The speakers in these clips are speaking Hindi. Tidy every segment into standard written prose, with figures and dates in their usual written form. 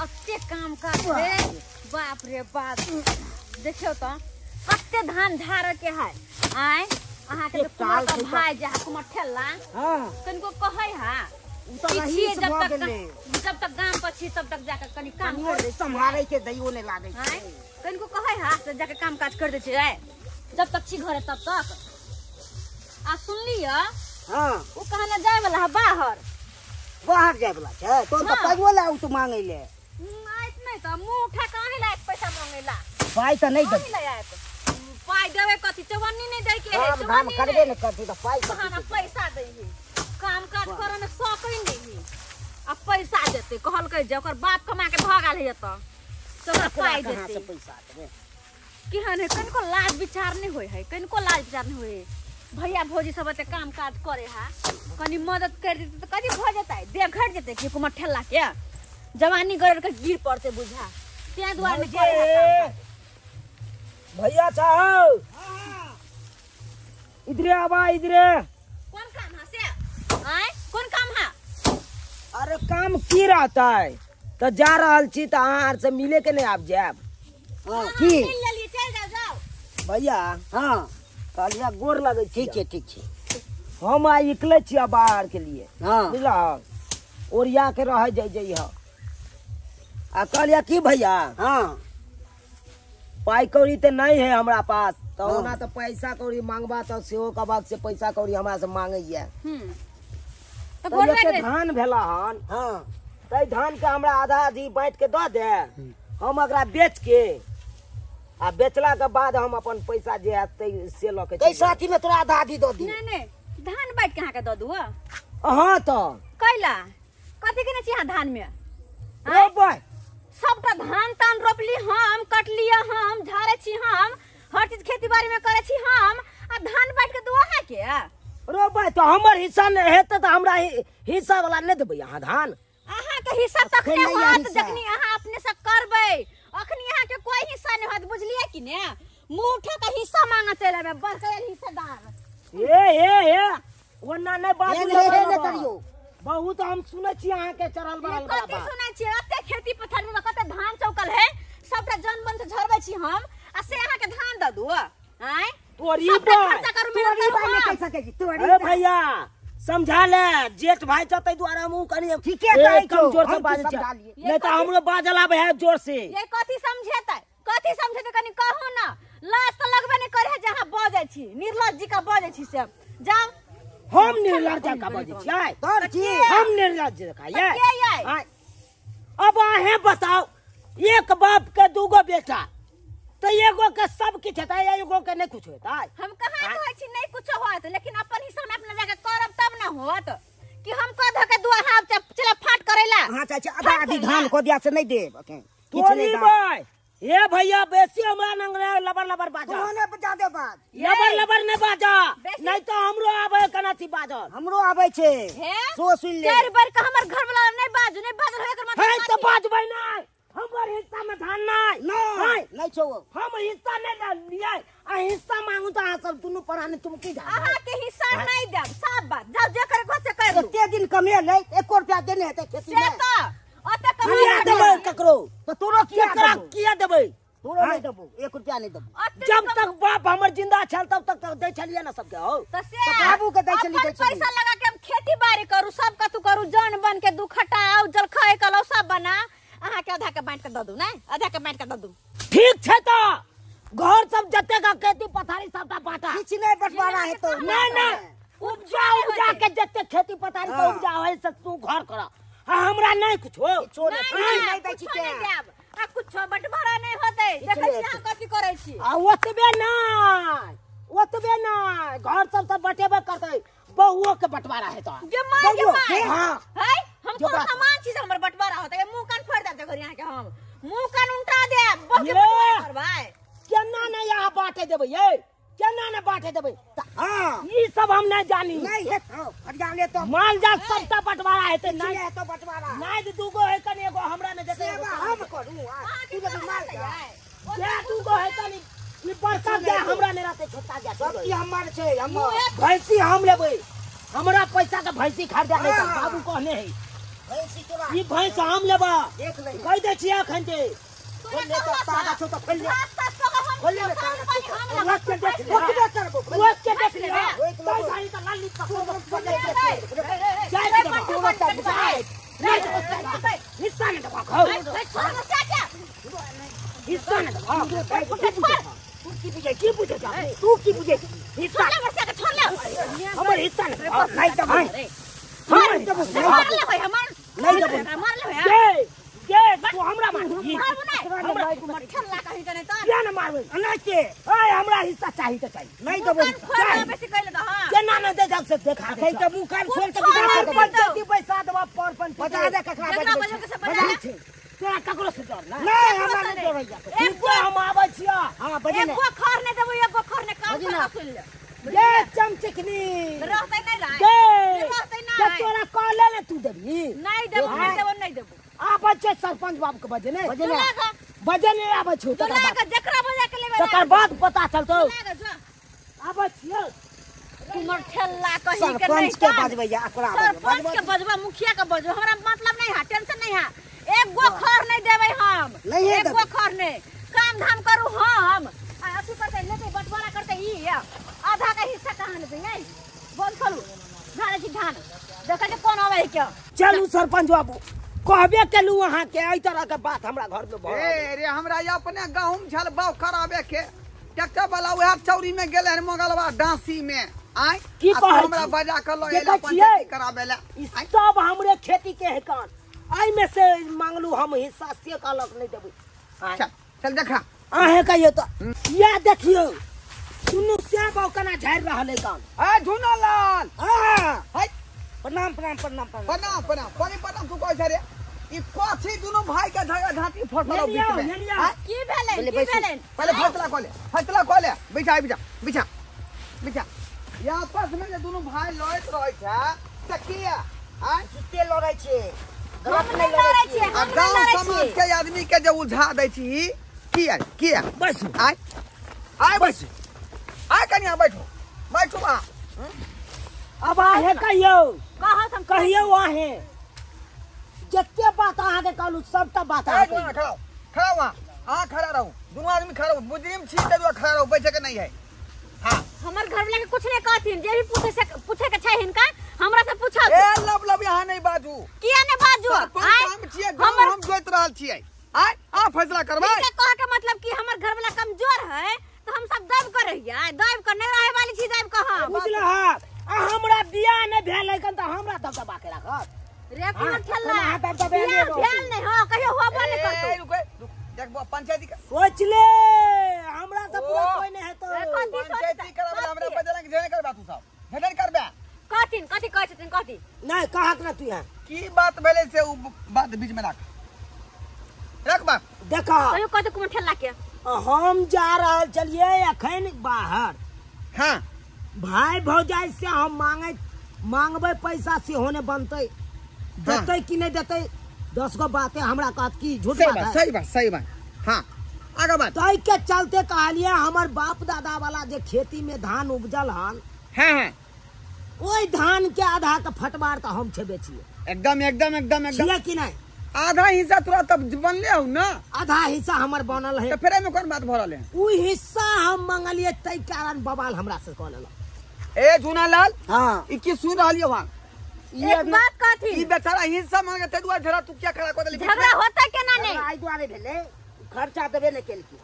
अत्ते काम करते बाप रे बाप देखियो तो कत्ते धान झाड़ के है आय अहाँ के कुमार का भाई जा कुमार ठेला हां कनको कहै हा जब तक गांव पछी तब तक जाके कनी काम कर संभाले के दैयो ने लागे है कनको कहै हा से जाके काम काज कर दे छै जब तक छी घरे तब तक आ सुन लिया हां ओ कहना जाय वाला है बाहर जाय वाला छै तो पैगो ला तू मांगे ले आइत नहीं त मुंह उठा काहे ला पैसा मांगेला पाई त नहीं दे पाई देवे कथि चवन्नी नहीं दे के है काम करबे न करती त पाई कहां पैसा दे ही काम काज करे में शौक ही नहीं अब पैसा देते कहल के जे ओकर बाप कमा के भगाल है त तोरा पाई देते से पैसा देबे कि हने कनको लाज विचार नहीं होय है कनको लाज विचार नहीं होय भैया भौजी सब ते काम काज करे हा कनी मदद कर देते तो कदी भ जतै देह घट जतै कि कुमार ठेला के जवानी गरर के गिर पड़ते बुझा ते द्वार में करे भैया साहब इधरे आवा इधरे कौन काम है से आय कौन काम है अरे काम की रहता है तो जा रहल छी त अहाँ से मिले के नहीं आप जाब हां की मिल लेली चल जाओ भैया हां कालिया गोर लगे ठीक छै हम आई निकले छी बाहर के लिए हां बुझला ओरिया के रह जाई ह आ कालिया की भैया हां पाई कौड़ी ते नहीं है हमरा पास तो ओना तो पैसा कौड़ी मांगबा तो सेहो का बात से पैसा कौड़ी हमरा से मांगैया तो बोल के धान भेला हन हां तै धान के हमरा आधा आधी बांट के द दे हम एकरा बेच के आ बेचला के बाद हम अपन पैसा जे आते से ल के साथी में तोरा आधा आधी द दी नहीं धान बांट के के द दू हां तो कैला कथि के छी धान में ओ भाई सबटा धान तान रोपली हम कटलिया हम झाड़े छी हम हर चीज खेती बाड़ी में करे छी हम आ धान बांट के दुआ है के रो भाई तो हमर हिस्सा नहीं हेते तो हमरा हिस्सा वाला नहीं देबे अहाँ धान अहाँ के हिस्सा तखने होत जखनी अहाँ अपने से करबे अखनी अहाँ के कोई हिस्सा नहीं होत बुझलिए कि ने मुठा का हिस्सा मांगा चले में बकैल हिस्सेदार ए ओना नहीं बात नहीं करियो बहुत हम सुनै छी अहाँ के चरल बरल बात कथि सुनै छी अते खेती पथार में कते धान चौकल है सबटा जन बन से झरबै छी हम आ से अहाँ के धान द दू आय तोरी में कैसा के तोरी अरे भैया समझा ले जेठ भाई चतै द्वारा मुंह कनी ठीके कहै छौ जोर से बाज नहीं तो हमरो बाजला बे है जोर से ये कथि समझेते कनी कहू ना लाज त लगबे नहीं करे जहां बजै छी निर्लज जी का बजै छी से जाओ हम निर्लज का बजै छी तोर छी हम निर्लज का ये अब आहे बताओ एक बाप के दूगो बेटा तो एगो के सब किछ हेता एगो के नहीं कुछ होता हम कहां कहै छी नहीं कुछ होत लेकिन अपन हिस्सा में अपना जाके करब तब ना होत कि हम कह के दुआ हाथ चला फाट करेला हां चाचा आधा आधी धान को दिया से नहीं देब किछ नहीं भाई ए भैया बेसी हमरा नंगरे लबर बाजा ओने बजा दे बाज लबर नहीं बाजा नहीं तो हमरो आबे कना थी बाजल हमरो आबे छे सो सुन ले चार बार का हमर घर वाला नहीं बाजल है एकर मतलब है तो बाजबै नहीं हमर हिस्सा में धान नहीं छो हम हिस्सा नहीं लिया आ हिस्सा मांगू तो आ सब दुनु पराने तुम की जा अहाँ के हिस्सा नहीं देब साफ बात जाओ जे करे को से कर दो ते दिन कमे ले 1 रुपया देने हेते खेती में से तो ओते कमे देबै ककरो तो तोरो किया देबै तोरो नहीं देबो 1 रुपया नहीं देबो जब तक बाप हमर जिंदा छल तब तक दे छलिए ना सबके हो तो से बाबू के दे छली पैसा लगा के हम खेती बाड़ी करू सब कतु करू जन बन के दुखटा जल खाए कलो सब बना अहाँ के आधा के बांट के द दू नहीं आधा के बांट के द दू ठीक छै तो घर सब जते का खेती पथारी सबटा बाटा किछ नहीं बंटवारा है तो नहीं उपजा के जते खेती पथारी तो उपजा है से तू घर कर हमरा नहीं कुछ हो नहीं दै छी के आ कुछ बंटवारा नहीं होतै देखै छी अहाँ कथि करै छी आ ओतबे नहीं घर सब बटेबे करतै बहुओ के बंटवारा है तो हां है हमको सामान चीज हमर बंटवारा होतै मुंह कान फोड़ दे घर यहां के हम मुंह कान उल्टा दे बहुत बंटवारा करबै केना ने यहाँ बांटे देबै ये केना ने बांटे देबै हां ई सब हम नहीं जानी नहीं है तो हरियाले तो माल जात सबटा बंटवारा हेतै नहीं है तो बंटवारा नहीं दूगो है कनी एगो हमरा ने देतै हम करू तू जब माल जा दूगो है कनी ई बड़का जा हमरा ने रहतै छोटा जा सब की हमर छै हम भैंसी हम लेबै हमरा पैसा के भैंसी खरीदा नहीं बाबू कहने है ई भैंस हम लेबा कह दे छिया खंडे खोल ले तो तागा छो तो खोल ले रख के देख ले रख के देख ले तो गाड़ी तो लाल लिखा जाए हिस्सा ने दबा खाओ हिस्सा ने दबा की पूछे तू की पूछे हिस्सा छोड़ ले हमर हिस्सा नहीं दबा हम दबो नहीं दबो मार ले तू हमरा मार हमरा ठल्ला कहि तने त क्या न मारबे अनाज के ओए हमरा हिस्सा चाहिए तो चाहिए नहीं दबो बेसी कहले त हां केना न दे जब से देखा दे त मुंह कान खोल के पंचायती पैसा दबा पर 50 दे ककरा बजा छै तेरा ककरो से डर नहीं हमरा नहीं डर जा एक हम आबै छिया हां बजे ने एक खर नहीं देबो एक खर ने काम कर सुन ले ये चमचकनी रहतै नहीं रहतै नहीं तोरा कहले ने तू देबी नहीं देबो आ बच्चे सरपंच बाबू के बजे ने आबै छु तकर बाद पता चलतो आबै छियो तुमर ठेला कहि के नहीं सरपंच के बजबै या एकरा सरपंच के बजबा मुखिया के बजबा हमरा मतलब नहीं है टेंशन नहीं है एक गो खर नहीं देबै हम एक गो खर नहीं काम धाम करू हम अथी करते लेते बंटवारा करते ई आधा का हिस्सा कहां लेते नहीं बंद करू धारे छी धान देखै जे कोन आबै के चलू सरपंच बाबू कहबे केलू वहां के एई तरह के बात हमरा घर में भऽ रे हमरा अपने गहूम झल बाव कराबे के ट्रैक्टर वाला वह चौरी में गेले मंगलवा डांसी में आय की कहै हमरा बजा के लो एला पंचायती कराबे ले सब हमरे खेती के है कान आई में से मांगलू हम हिस्सा से कहलक नहीं देबू चल देखा आहे कहियो त या देखियो सुनु से बाव कना झाड़ रहल है कान ए धुना लाल हां हाय प्रणाम तू कह छे रे ई कोठी दुनु भाई के झगड़ा झाटी फटलो बीच में की भेलै पहले फैसला को ले बिछा या आपस में जे दुनु भाई लड़त रहै छै त किया आ किते लड़ै छै हम नहीं लड़ै छी हम गांव समाज के आदमी के जे उझा दै छी किया बस आय बस आय कनिया बैठो बा अब आहे कहियो आहे जत्ते बात अहाँ के कहलू सबटा बात आ खड़ा रहू दोनों आदमी खड़ा रहू मुजरिम छी त खड़ा रहू बैठे के नहीं है हां हमर घर वाला के कुछ नहीं कहथिन जे भी पूछे के छै हिनका हमरा से पूछब ए लब यहां नहीं बाजू किया नहीं बाजू हम जोइत रहल छियै आय आ फैसला करबै के कह के मतलब कि हमर घर वाला कमजोर है तो हम सब दब कर रहियै दब कर नहीं रहे वाली छी दब कहां बुझला हमरा बियाह ने भेल है त हमरा दबदबा के राखत रे कोन ठल्ला बियाह भेल नहीं हो कहियो होबो नहीं करतो देखबो पंचायती सोच ले हमरा से पूरा कोई नहीं है तो पंचायती कराबे हमरा बजला के जेने करबा तू सब जेने करबे कथि कहै छथिन कथि नहीं कहत ना तू है की बात भेले से उ बात बीच में रख बात देखा कहियो कथि कोन ठल्ला के हम जा रहल चलिए अखन बाहर हां भाई भौजाई से हम मांगबे पैसा से होने बनते देते कि नहीं देते 10 गो बातें हमरा कहत की झूठ बात है सही बात हां आगे बात तई के चलते कहलिए हमर बाप दादा वाला जे खेती में धान उपजल हन हां ओई धान के आधा के फटवार त हम छेबे छिए एकदम छिए कि नहीं आधा हिस्सा तोरा तब बनले हो ना आधा हिस्सा हमर बनल है तो फिर में कौन बात भरल है उ हिस्सा हम मंगलिए तई कारण बवाल हमरा से कहल ए झुनालाल हां ई की सुन रहलियो वहां एक बात कथि ई बेचारा हिस्सा मांगे ते दुआ झरा तू क्या खड़ा कर देली झगड़ा होता केना नहीं आई दुआरे भेले खर्चा देबे ने केल की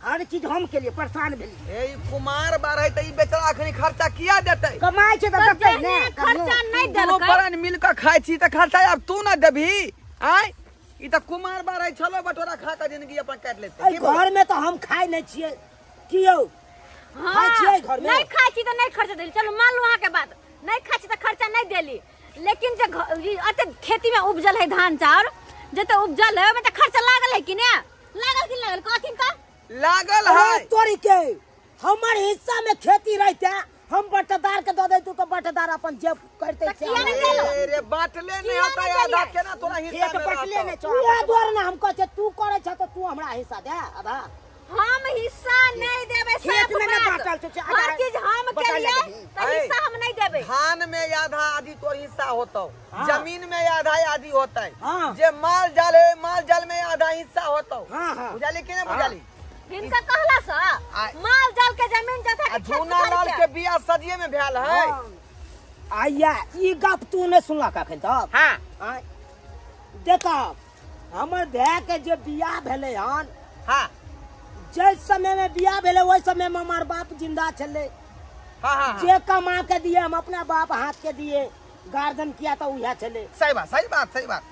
हर चीज हम के लिए परेशान भेली ए कुमार बारह त ई बेचारा अखनी खर्चा किया देते कमाई छै त देते ने खर्चा नहीं दोनों देलकै परन मिल के खाइ छी त खर्चा अब तू ना देबी आय ई त कुमार बारह छलो बटोरा खा के जिंदगी अपन काट लेते घर में तो हम खाई नहीं छिए कियो खाई छिए घर में नहीं खाई छी त नहीं खर्चा देली चलो मान लो वहां के बात नहीं खाई छी त खर्चा नहीं देली लेकिन जे अते खेती में उपजल है धान चाउर जे तो उपजल है में त खर्चा लागल है कि ने लागल कि लागल कथिन का लागल है तोरी के हमर हिस्सा में खेती रहते हम बटदार के दे देतू तो बटदार अपन जेब करते से रे बाटले नहीं होता आधा केना तोरा हिस्सा में बाटले नहीं छोड़ या द्वार ना हम कहते तू करे छ तो तू हमरा हिस्सा दे आधा हम हिस्सा नहीं देबे। खेत में ना बांटल तो हर चीज हम के लिए तो हिस्सा हम नहीं देबे। धान में आधा आधी तोर हिस्सा होतो, जमीन में आधा आधी होता है, हाँ। जे माल जाल है माल जाल में आधा हिस्सा होतो। बुझाली कि नहीं बुझाली? इनका कहला सा माल जाल के जमीन जथा के झूना लाल के बियाह सदिये में भेल है। आया ई गप तू ने सुनला कखन तक? हां देखा हमर भाई के जे बियाह भेले हन, हां जिस समय में बियाह भेले वही समय में हमार बाप जिंदा चले। हां जे कमा के दिए हम अपना बाप हाथ के दिए, गार्डन किया तो उहे चले। सही बात सही बात सही बात।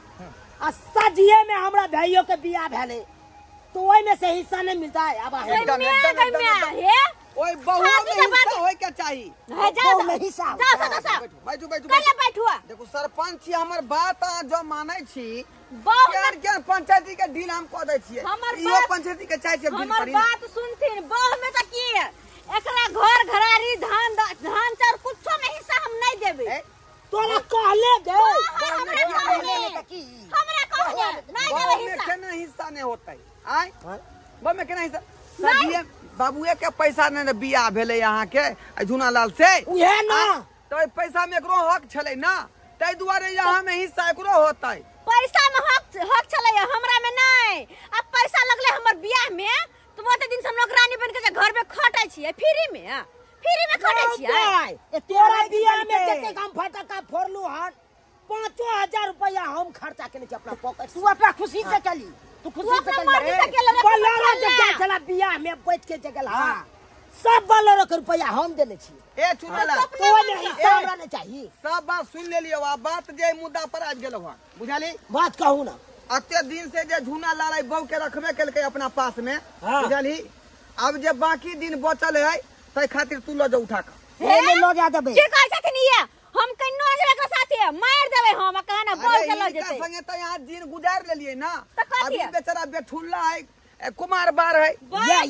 आ सजिए में हमरा भाइयों के बियाह भेले तो वही में से हिस्सा नहीं मिलता है। अब ओए बहु में हिस्सा होय के चाहिए। बहु में हिस्सा बैठू बैठू बैठुआ। देखो सरपंच छी हमर बात जो मानै छी, बहुत क्या पंचायती के डील हम कह दै छियै। इहो पंचायती के चाहे छै डील हमर करी। बात सुनथिन बहु में त की है एकरा घर घरारी धान चार कुछो में हिस्सा हम नहीं देबे। तोरा कहले गए हमरा कहले नहीं देबे हिस्सा। केना हिस्सा नहीं होतै आय बा में केना हिस्सा सदिये बाबूए के पैसा ने बियाह भेले यहाँ के झूना लाल से उहे ना तो पैसा में एकरो हक छले ना, तै दुआरे यहाँ में हिस्सा एकरो होतै। पैसा में हक चले हमरा में नहीं। अब पैसा लगले हमर बियाह में तो बहुत दिन से हम नौकरानी बन के घर में खटै छियै फ्री में खटै छियै। तोरा बियाह में कते काम फटका फोड़लू हन 5000 रुपया हम खर्चा केने छी अपना पॉकेट। तू अपना खुशी से चली, तू खुशी से चली। बोलेरो जे चला बियाह में बैठ के जगल हां सब बोलेरो के रुपया हम देने छी। ए चुनाला तो ने हिस्सा हमरा नहीं चाहिए। सब बात सुन लेलियो, आ बात जे मुद्दा पर आ गेलो ह बुझाली बात कहू ना। अत्ते दिन से जे झूना लाल बहू के रखबे केलकै अपना पास में बुझाली, अब जे बाकी दिन बचल है तै खातिर तू ल जा उठा के ले लो जा देबे। की कहै छथिन ये हम कन्नो जेबे के साथे मार देबे हम कहना बोल के ल जेते। संगे त यहाँ दिन गुजार लेलिए ना। तो कथी अभी है? बेचारा बेठुल्ला है, कुमार बार है, या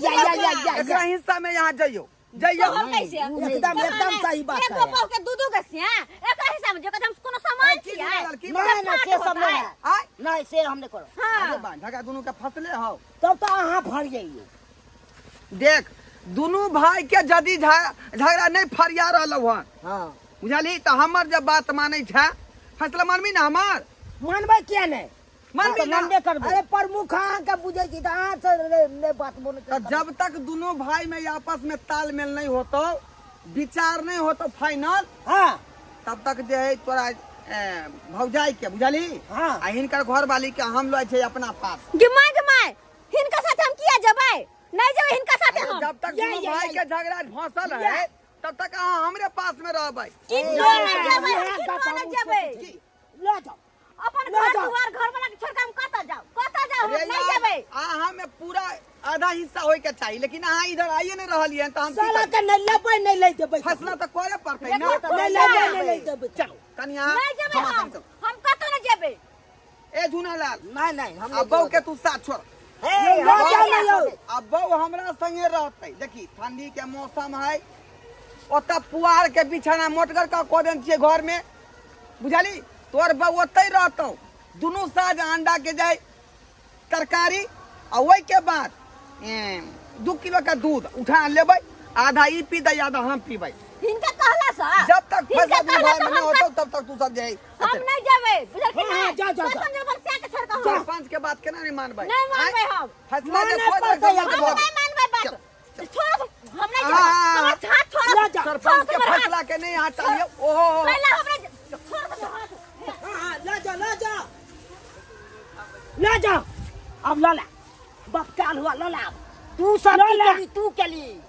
एकरा हिस्सा में यहाँ जइयो हम कैसे एकदम सही बात है। एक के दूधू गसिया एकरा हिस्सा में जो हम कोनो सामान छियै नहीं नहीं से सब नहीं है। आय नहीं से हमने करो। अरे बा ढका दोनों के फसले हो तब तो अहाँ फर जाइए। देख दोनों भाई के जदी झगड़ा नहीं फरिया रहल हन हां बुझाली तो हमर जब बात मानै छै फैसला मानबी ना हमर मानबे क्या नहीं मानबी ना। मानबे करबे। अरे प्रमुख अहाँ के बुझे छी त अहाँ से ने बात बोले तो जब तक दोनों भाई में आपस में तालमेल नहीं होतो, विचार नहीं होतो फाइनल, हां तब तक जे है तोरा भौजाई के बुझाली हां आ हिनकर घर वाली के हम लै छै अपना पास। गमाय हिनका साथे हम किया जबै नहीं जबै हिनका साथे हम। जब तक दोनों भाई के झगड़ा फंसल है तब तक अहाँ हमरे पास में रहबै। किन्नो न जबै ले जाओ अपन घर दुआर घर वाला के छोड़ के हम कता जाओ हम नहीं जबै। अहाँ में पूरा आधा हिस्सा होय के चाहिए, लेकिन अहाँ इधर आइए नहीं रहलिए तो हम साला के नहीं लेबै नहीं ले देबै। फैसला तो करे पड़तै ना। नहीं ले देबै। चलो कनी यहाँ नहीं जबै हम कतो न जबै। ए झूना लाल नहीं हम अब बहू के तू साथ छोड़। अब बहू हमरा संगे रहते। देखी ठंडी के मौसम है, ओत पुआर के बिछाना मोटगर का कऽ देन छियै घर में बुझाली, तोर बहू ओतै रहतौ। दुनू साँझ अंडा के जाय तरकारी आ ओइ के बाद 2 किलो का दूध उठा लेबै, आधा ई पी दे आधा हम पीबै। हिनका कहला सा जब तक फैसला दुनू भाई में नहीं होतौ तब तक तू सब जाई। हम नहीं जबै बुझल कि हां जा जा समझ बरसा के छोड़ के सरपंच के बात केना नहीं मानबै? नहीं मानबै हम। फैसला के माने कोई पड़तै नहीं यहाँ मानबै। नहीं मानबै बात छोड़ हम नहीं जबै। हाँ। हमर हाथ छोड़ सरपंच के फैसला के नहीं हटाइए। ओहो पहले हमरा छोड़ दे हाथ। हां ले जा ले जा। अब लला बक्काल हुआ लला तू सब की तू केली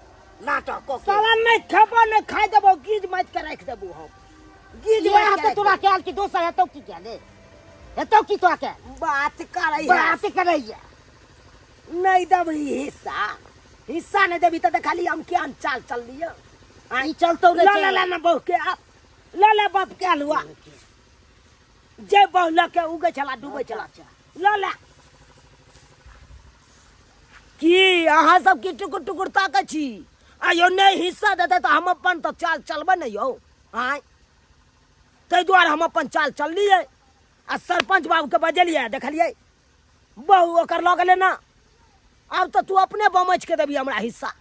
नाटक को साला नहीं खबो नहीं खाइ देबो, गीज मत के रख देबो। हम गीज में तो तोरा केल की दोसर हेतौ की केले हेतौ की तो के बात करैया नहीं देबी हिस्सा नहीं देबी तो खाली हम क्या चाल चल लियो आई चलतो रे। ला ना बहु के ला बाप केल हुआ जे बहु ल के उगे चला डूबे चला ला की अहाँ सब की टुकुर टुकुर ताकै छी। आयो नहीं हिस्सा देते तो हम अपन तो चाल चलबे नहीं हो आय तै द्वारा हम अपन चाल चललिए। आ सरपंच बाबू के बजलिए देखलिए बहु ओकर लग ले ना अब तो तू अपने बमच के देबी हमरा हिस्सा।